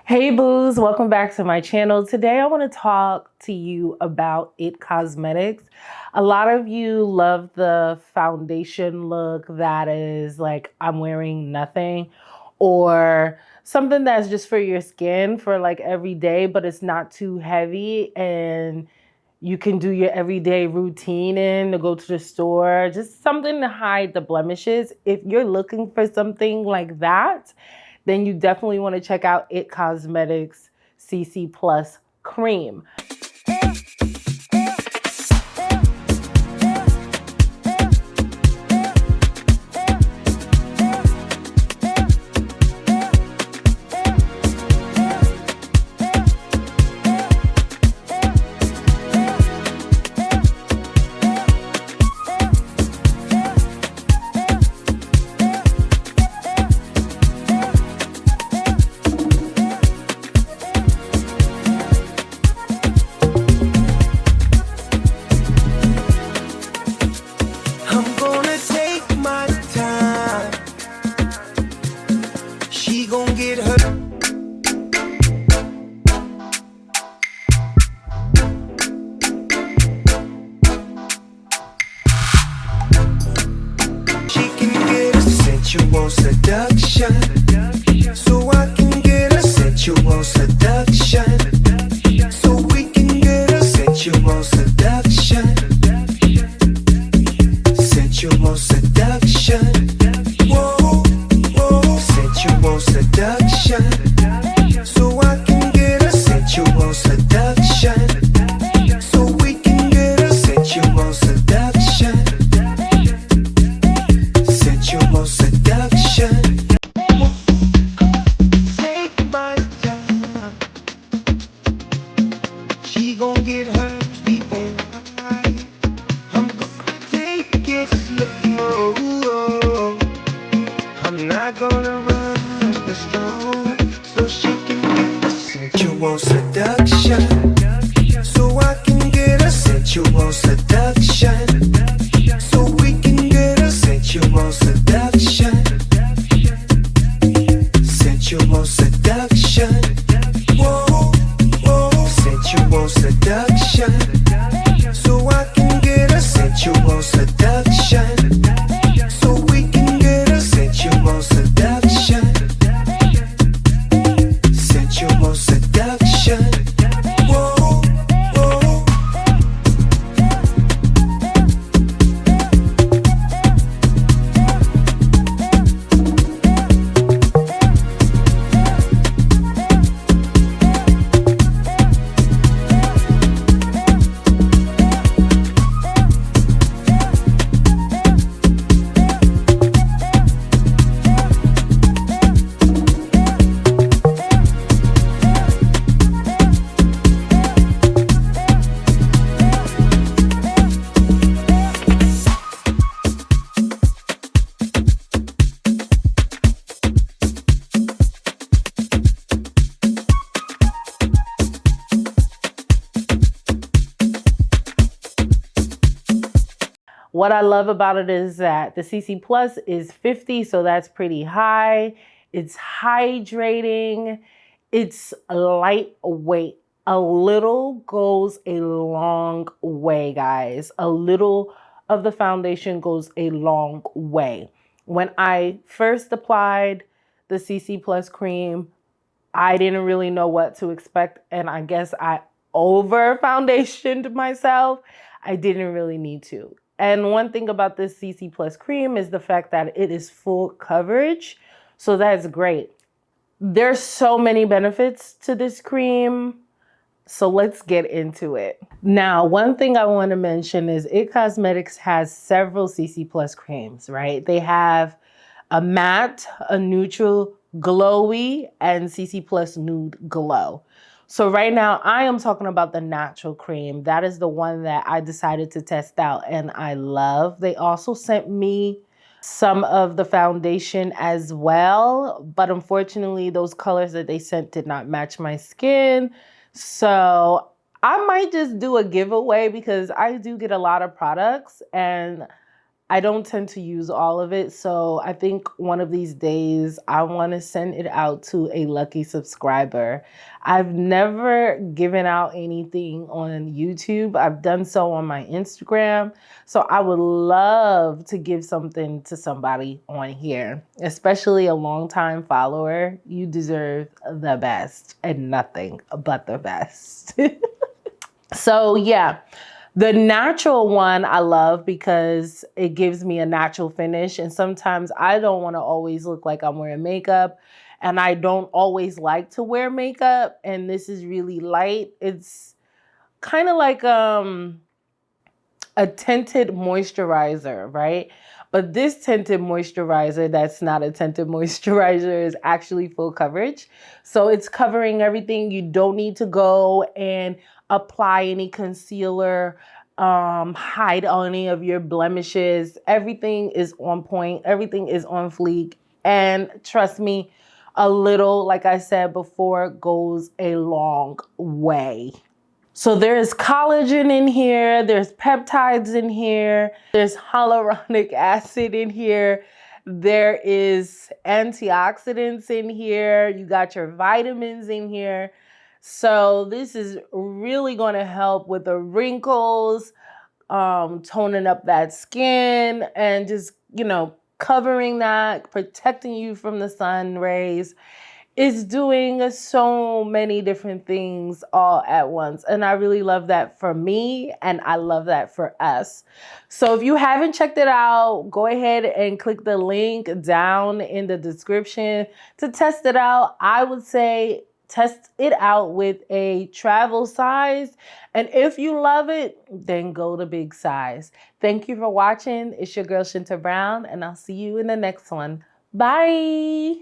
Hey boos, welcome back to my channel. Today I want to talk to you about IT Cosmetics. A lot of you love the foundation look that is like I'm wearing nothing, or something that's just for your skin for like every day, but it's not too heavy and you can do your everyday routine in to go to the store, just something to hide the blemishes. If you're looking for something like that, then you definitely want to check out IT Cosmetics CC Plus Cream. Sensual seduction, so I can get a sensual seduction, so we can get a sensual seduction, sensual seduction, whoa, whoa, sensual seduction, so I can get a sensual seduction, so we can get a sensual seduction, sensual seduction. Take my time. She gon' get her feet right. I'm gonna take it slow. I'm not gonna run the stroke, so she can get the sensual seduction, so I can get a sensual seduction, so we can get a sensual seduction, sensual seduction, whoa, whoa, sensual seduction, so I can get a sensual seduction, so we can get a sensual seduction, sensual seduction, whoa, whoa. What I love about it is that the CC Plus is 50, so that's pretty high. It's hydrating. It's lightweight. A little goes a long way, guys. A little of the foundation goes a long way. When I first applied the CC Plus cream, I didn't really know what to expect, and I guess I over foundationed myself. I didn't really need to. And one thing about this CC Plus cream is the fact that it is full coverage. So that's great. There's so many benefits to this cream. So let's get into it. Now, one thing I want to mention is IT Cosmetics has several CC Plus creams, right? They have a matte, a neutral, glowy, and CC Plus Nude Glow. So right now I am talking about the natural cream. That is the one that I decided to test out and I love. They also sent me some of the foundation as well, but unfortunately those colors that they sent did not match my skin. So I might just do a giveaway because I do get a lot of products and I don't tend to use all of it. So I think one of these days I want to send it out to a lucky subscriber. I've never given out anything on YouTube. I've done so on my Instagram. So I would love to give something to somebody on here, especially a longtime follower. You deserve the best and nothing but the best. So yeah. The natural one I love because it gives me a natural finish. And sometimes I don't want to always look like I'm wearing makeup. And I don't always like to wear makeup. And this is really light. It's kind of like a tinted moisturizer, right? But this tinted moisturizer that's not a tinted moisturizer is actually full coverage. So it's covering everything. You don't need to go and apply any concealer, hide any of your blemishes. Everything is on point. Everything is on fleek. And trust me, a little, like I said before, goes a long way. So there's collagen in here, there's peptides in here, there's hyaluronic acid in here, there is antioxidants in here, you got your vitamins in here. So this is really going to help with the wrinkles, toning up that skin and just, covering that, protecting you from the sun rays. It's doing so many different things all at once. And I really love that for me, and I love that for us. So if you haven't checked it out, go ahead and click the link down in the description to test it out. I would say test it out with a travel size. And if you love it, then go to big size. Thank you for watching. It's your girl, Shinta Brown, and I'll see you in the next one. Bye.